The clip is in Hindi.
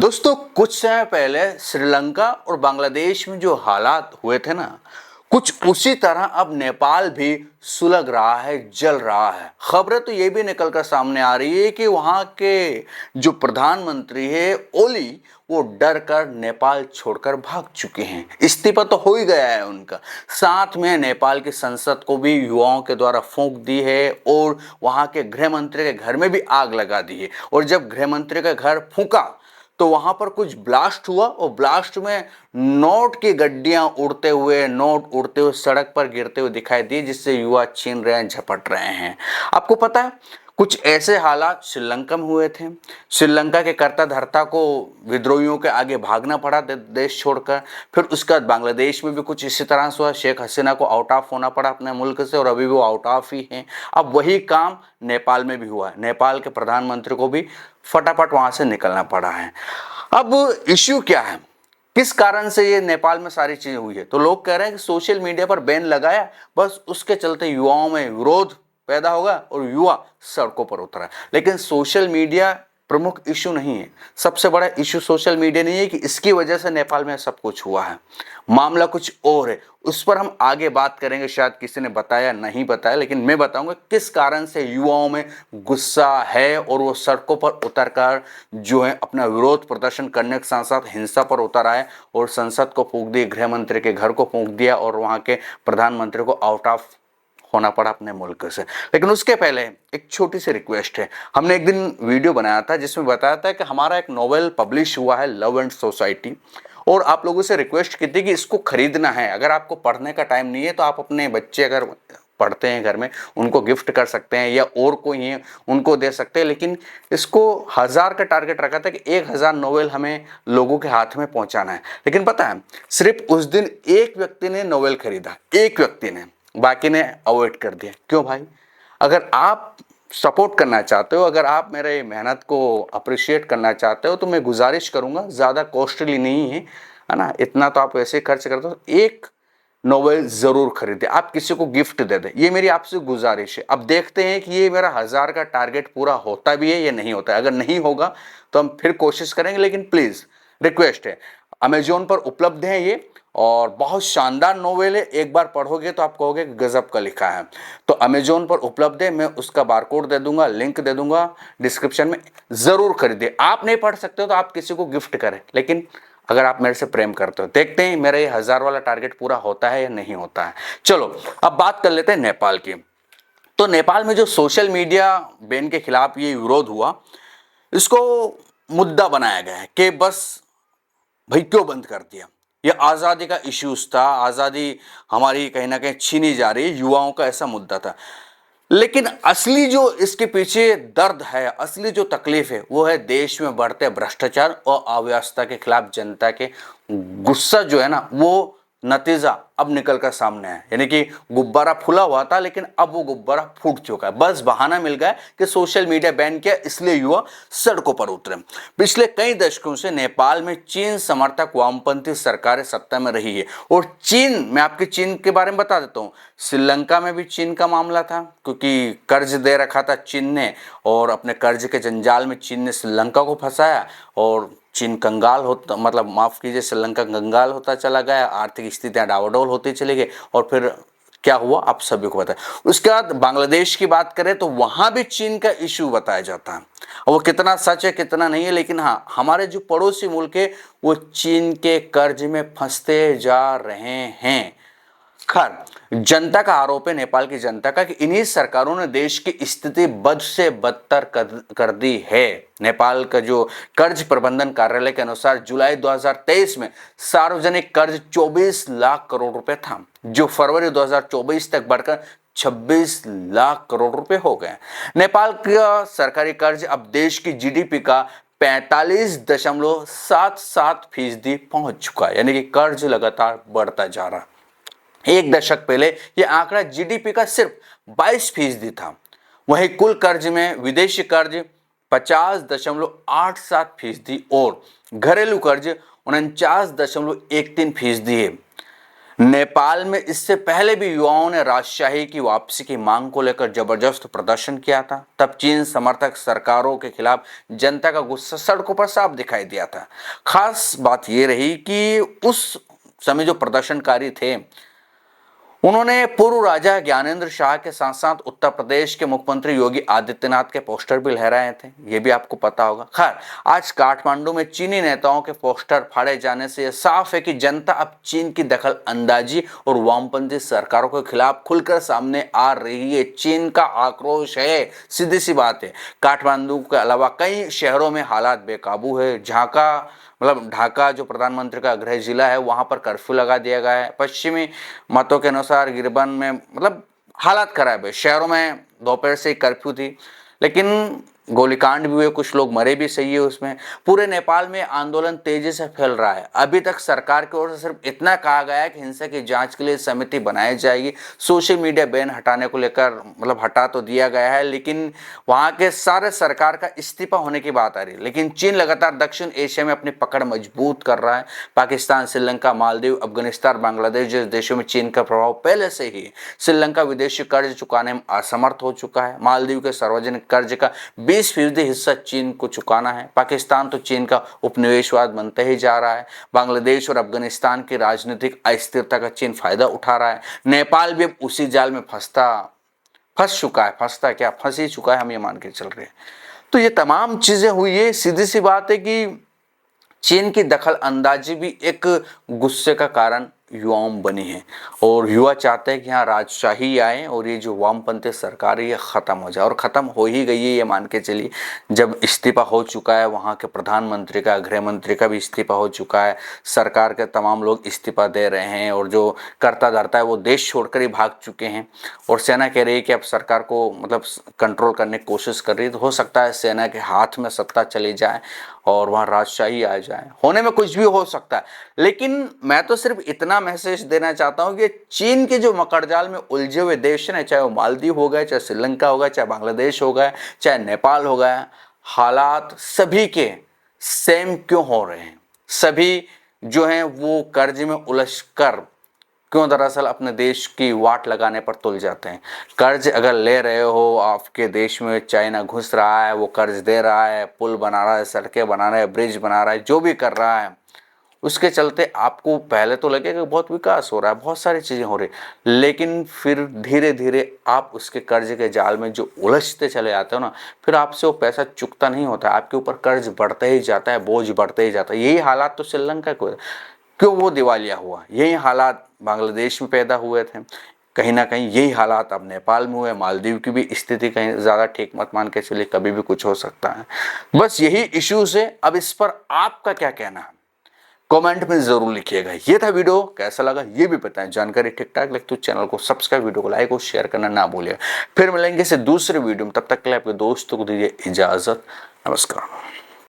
दोस्तों कुछ समय पहले श्रीलंका और बांग्लादेश में जो हालात हुए थे ना, कुछ उसी तरह अब नेपाल भी सुलग रहा है, जल रहा है। खबरें तो ये भी निकलकर सामने आ रही है कि वहां के जो प्रधानमंत्री है ओली, वो डर कर नेपाल छोड़कर भाग चुके हैं। इस्तीफा तो हो ही गया है उनका। साथ में नेपाल की संसद को भी युवाओं के द्वारा फूंक दी है और वहां के गृह मंत्री के घर में भी आग लगा दी है। और जब गृह मंत्री का घर फूंका तो वहां पर कुछ ब्लास्ट हुआ और ब्लास्ट में नोट की गड्डियां नोट उड़ते हुए सड़क पर गिरते हुए दिखाई दिए, जिससे युवा छीन रहे हैं, झपट रहे हैं। आपको पता है कुछ ऐसे हालात श्रीलंका में हुए थे। श्रीलंका के कर्ता धर्ता को विद्रोहियों के आगे भागना पड़ा देश छोड़कर। फिर उसके बाद बांग्लादेश में भी कुछ इसी तरह से हुआ। शेख हसीना को आउट ऑफ होना पड़ा अपने मुल्क से और अभी भी वो आउट ऑफ ही हैं। अब वही काम नेपाल में भी हुआ है। नेपाल के प्रधानमंत्री को भी फटाफट वहां से निकलना पड़ा है। अब इश्यू क्या है, किस कारण से ये नेपाल में सारी चीजें हुई है? तो लोग कह रहे हैं कि सोशल मीडिया पर बैन लगाया, बस उसके चलते युवाओं में विरोध पैदा होगा और युवा सड़कों पर उतरा। लेकिन सोशल मीडिया प्रमुख इशू नहीं है। सबसे बड़ा इशू सोशल मीडिया नहीं है कि इसकी वजह से नेपाल में सब कुछ हुआ है। मामला कुछ और है, उस पर हम आगे बात करेंगे। शायद किसी ने बताया, नहीं बताया, लेकिन मैं बताऊंगा किस कारण से युवाओं में गुस्सा है और वो सड़कों पर उतरकर जो है अपना विरोध प्रदर्शन करने के साथ साथ हिंसा पर उतर आए और संसद को फूंक दी, गृह मंत्री के घर को फूंक दिया और वहां के प्रधानमंत्री को आउट ऑफ होना पड़ा अपने मुल्क से। लेकिन उसके पहले एक छोटी सी रिक्वेस्ट है। हमने एक दिन वीडियो बनाया था जिसमें बताया था कि हमारा एक नॉवेल पब्लिश हुआ है, लव एंड सोसाइटी, और आप लोगों से रिक्वेस्ट की थी कि इसको खरीदना है। अगर आपको पढ़ने का टाइम नहीं है तो आप अपने बच्चे अगर पढ़ते हैं घर में, उनको गिफ्ट कर सकते हैं या और कोई है उनको दे सकते हैं। लेकिन इसको 1000 का टारगेट रखा था कि 1000 नॉवेल हमें लोगों के हाथ में पहुंचाना है। लेकिन पता है सिर्फ उस दिन एक व्यक्ति ने नॉवेल खरीदा, एक व्यक्ति ने, बाकी ने अवॉइड कर दिया। क्यों भाई? अगर आप सपोर्ट करना चाहते हो, अगर आप मेरे मेहनत को अप्रिशिएट करना चाहते हो, तो मैं गुजारिश करूंगा, ज़्यादा कॉस्टली नहीं है ना, इतना तो आप वैसे खर्च करते हो, एक नॉवेल जरूर खरीदे, आप किसी को गिफ्ट दे दें, ये मेरी आपसे गुजारिश है। अब देखते हैं कि ये मेरा 1000 का टारगेट पूरा होता भी है या नहीं होता है। अगर नहीं होगा तो हम फिर कोशिश करेंगे, लेकिन प्लीज रिक्वेस्ट है, अमेजोन पर उपलब्ध है ये और बहुत शानदार नोवेल है। एक बार पढ़ोगे तो आप कहोगे गजब का लिखा है। तो अमेजोन पर उपलब्ध है, मैं उसका बारकोड दे दूंगा, लिंक दे दूंगा डिस्क्रिप्शन में, जरूर खरीदे। आप नहीं पढ़ सकते हो तो आप किसी को गिफ्ट करें, लेकिन अगर आप मेरे से प्रेम करते हो। देखते हैं मेरा ये 1000 वाला टारगेट पूरा होता है या नहीं होता है। चलो अब बात कर लेते हैं नेपाल की। तो नेपाल में जो सोशल मीडिया बैन के खिलाफ ये विरोध हुआ, इसको मुद्दा बनाया गया है कि बस भाई क्यों बंद कर दिया। ये आज़ादी का इश्यूज था, आज़ादी हमारी कहीं ना कहीं छीनी जा रही है, युवाओं का ऐसा मुद्दा था। लेकिन असली जो इसके पीछे दर्द है, असली जो तकलीफ है, वो है देश में बढ़ते भ्रष्टाचार और अव्यवस्था के खिलाफ जनता के गुस्सा जो है ना, वो नतीजा अब निकल कर सामने है। यानी कि गुब्बारा फूला हुआ था, लेकिन अब वो गुब्बारा फूट चुका है। बस बहाना मिल गया कि सोशल मीडिया बैन किया, इसलिए युवा सड़कों पर उतरे। पिछले कई दशकों से नेपाल में चीन समर्थक वामपंथी सरकारें सत्ता में रही है। और चीन, मैं आपके चीन के बारे में बता देता हूँ, श्रीलंका में भी चीन का मामला था, क्योंकि कर्ज दे रखा था चीन ने और अपने कर्ज के जंजाल में चीन ने श्रीलंका को फंसाया और चीन कंगाल होता, मतलब माफ कीजिए, श्रीलंका कंगाल होता चला गया, आर्थिक स्थितियां डावाडोल होती चली गई और फिर क्या हुआ आप सभी को पता है। उसके बाद बांग्लादेश की बात करें तो वहां भी चीन का इश्यू बताया जाता है, वो कितना सच है कितना नहीं है, लेकिन हाँ, हमारे जो पड़ोसी मुल्क है वो चीन के कर्ज में फंसते जा रहे हैं। खैर, जनता का आरोप है, नेपाल की जनता का, कि इन्हीं सरकारों ने देश की स्थिति बद से बदतर कर दी है। नेपाल का जो कर्ज प्रबंधन कार्यालय के अनुसार जुलाई 2023 में सार्वजनिक कर्ज 24 लाख करोड़ रुपए था, जो फरवरी 2024 तक बढ़कर 26 लाख करोड़ रुपए हो गए। नेपाल का सरकारी कर्ज अब देश की जीडीपी का 45.77% पहुंच चुका है। यानी कि कर्ज लगातार बढ़ता जा रहा है। एक दशक पहले यह आंकड़ा जीडीपी का सिर्फ 22% था। वहीं कुल कर्ज में विदेशी कर्ज 50.87% और घरेलू कर्ज 49.13% है। नेपाल में इससे पहले भी युवाओं ने राजशाही की वापसी की मांग को लेकर जबरदस्त प्रदर्शन किया था। तब चीन समर्थक सरकारों के खिलाफ जनता का गुस्सा सड़कों पर साफ दिखाई दिया था। खास बात यह रही कि उस समय जो प्रदर्शनकारी थे उन्होंने पूर्व राजा ज्ञानेंद्र शाह के साथ साथ उत्तर प्रदेश के मुख्यमंत्री योगी आदित्यनाथ के पोस्टर भी लहराए थे, ये भी आपको पता होगा। खैर, आज काठमांडू में चीनी नेताओं के पोस्टर फाड़े जाने से यह साफ है कि जनता अब चीन की दखल अंदाजी और वामपंथी सरकारों के खिलाफ खुलकर सामने आ रही है। चीन का आक्रोश है, सीधी सी बात है। काठमांडू के अलावा कई शहरों में हालात बेकाबू है। ढाका जो प्रधानमंत्री का गृह जिला है, वहां पर कर्फ्यू लगा दिया गया है। पश्चिमी मतों के अनुसार गिरबन में हालात खराब है। शहरों में दोपहर से कर्फ्यू थी, लेकिन गोलीकांड भी हुए, कुछ लोग मरे भी, सही है उसमें। पूरे नेपाल में आंदोलन तेजी से फैल रहा है। अभी तक सरकार की ओर से सिर्फ इतना कहा गया है कि हिंसा की जांच के लिए समिति बनाई जाएगी। सोशल मीडिया बैन हटाने को लेकर हटा तो दिया गया है, लेकिन वहां के सारे सरकार का इस्तीफा होने की बात आ रही है। लेकिन चीन लगातार दक्षिण एशिया में अपनी पकड़ मजबूत कर रहा है। पाकिस्तान, श्रीलंका, मालदीव, अफगानिस्तान, बांग्लादेश जैसे देशों में चीन का प्रभाव पहले से ही। श्रीलंका विदेशी कर्ज चुकाने में असमर्थ हो चुका है। मालदीव के सार्वजनिक कर्ज का 20% हिस्सा चीन को चुकाना है। पाकिस्तान तो चीन का उपनिवेशवाद बनते ही जा रहा है। बांग्लादेश और अफगानिस्तान की राजनीतिक अस्थिरता का चीन फायदा उठा रहा है। नेपाल भी अब उसी जाल में फंस ही चुका है, हम ये मान के चल रहे हैं। तो ये तमाम चीजें हुई है। सीधी सी बात है कि चीन की दखल अंदाजी भी एक गुस्से का कारण युवाओं में बनी है, और युवा चाहते हैं कि यहाँ राजशाही आए और ये जो वामपंथी सरकार है ये ख़त्म हो जाए, और ख़त्म हो ही गई है, ये मान के चलिए। जब इस्तीफा हो चुका है वहाँ के प्रधानमंत्री का, गृह मंत्री का भी इस्तीफा हो चुका है, सरकार के तमाम लोग इस्तीफा दे रहे हैं, और जो कर्ता धर्ता है वो देश छोड़कर ही भाग चुके हैं। और सेना कह रही है कि अब सरकार को कंट्रोल करने की कोशिश कर रही है। तो हो सकता है सेना के हाथ में सत्ता चली जाए और वहाँ राजशाही आ जाए। होने में कुछ भी हो सकता है, लेकिन मैं तो सिर्फ इतना मैसेज देना चाहता हूँ कि चीन के जो मकड़जाल में उलझे हुए देश हैं, चाहे वो मालदीव हो गए, चाहे श्रीलंका हो गया, चाहे बांग्लादेश हो गया, चाहे नेपाल हो गया, हालात सभी के सेम क्यों हो रहे हैं? सभी जो हैं वो कर्ज में उलझकर क्यों दरअसल अपने देश की वाट लगाने पर तुल जाते हैं। कर्ज अगर ले रहे हो, आपके देश में चाइना घुस रहा है, वो कर्ज दे रहा है, पुल बना रहा है, सड़कें बना रहा है, ब्रिज बना रहा है, जो भी कर रहा है, उसके चलते आपको पहले तो लगेगा बहुत विकास हो रहा है, बहुत सारी चीज़ें हो रही, लेकिन फिर धीरे धीरे आप उसके कर्ज के जाल में जो उलझते चले जाते हो ना, फिर आपसे वो पैसा चुकता नहीं होता, आपके ऊपर कर्ज बढ़ते ही जाता है, बोझ बढ़ते ही जाता है। यही हालात तो श्रीलंका को, क्यों वो दिवालिया हुआ, यही हालात बांग्लादेश में पैदा हुए थे, कहीं ना कहीं यही हालात अब नेपाल में हुए। मालदीव की भी स्थिति कहीं ज़्यादा ठीक मत मान के चलिए, कभी भी कुछ हो सकता है। बस यही इश्यूज है। अब इस पर आपका क्या कहना है, कमेंट में जरूर लिखिएगा। ये था वीडियो, कैसा लगा ये भी बताएं। जानकारी ठीक ठाक लगे तो चैनल को सब्सक्राइब, वीडियो को लाइक और शेयर करना ना भूलिएगा। फिर मिलेंगे से दूसरे वीडियो में, तब तक के लिए आपके दोस्तों को दीजिए इजाजत। नमस्कार।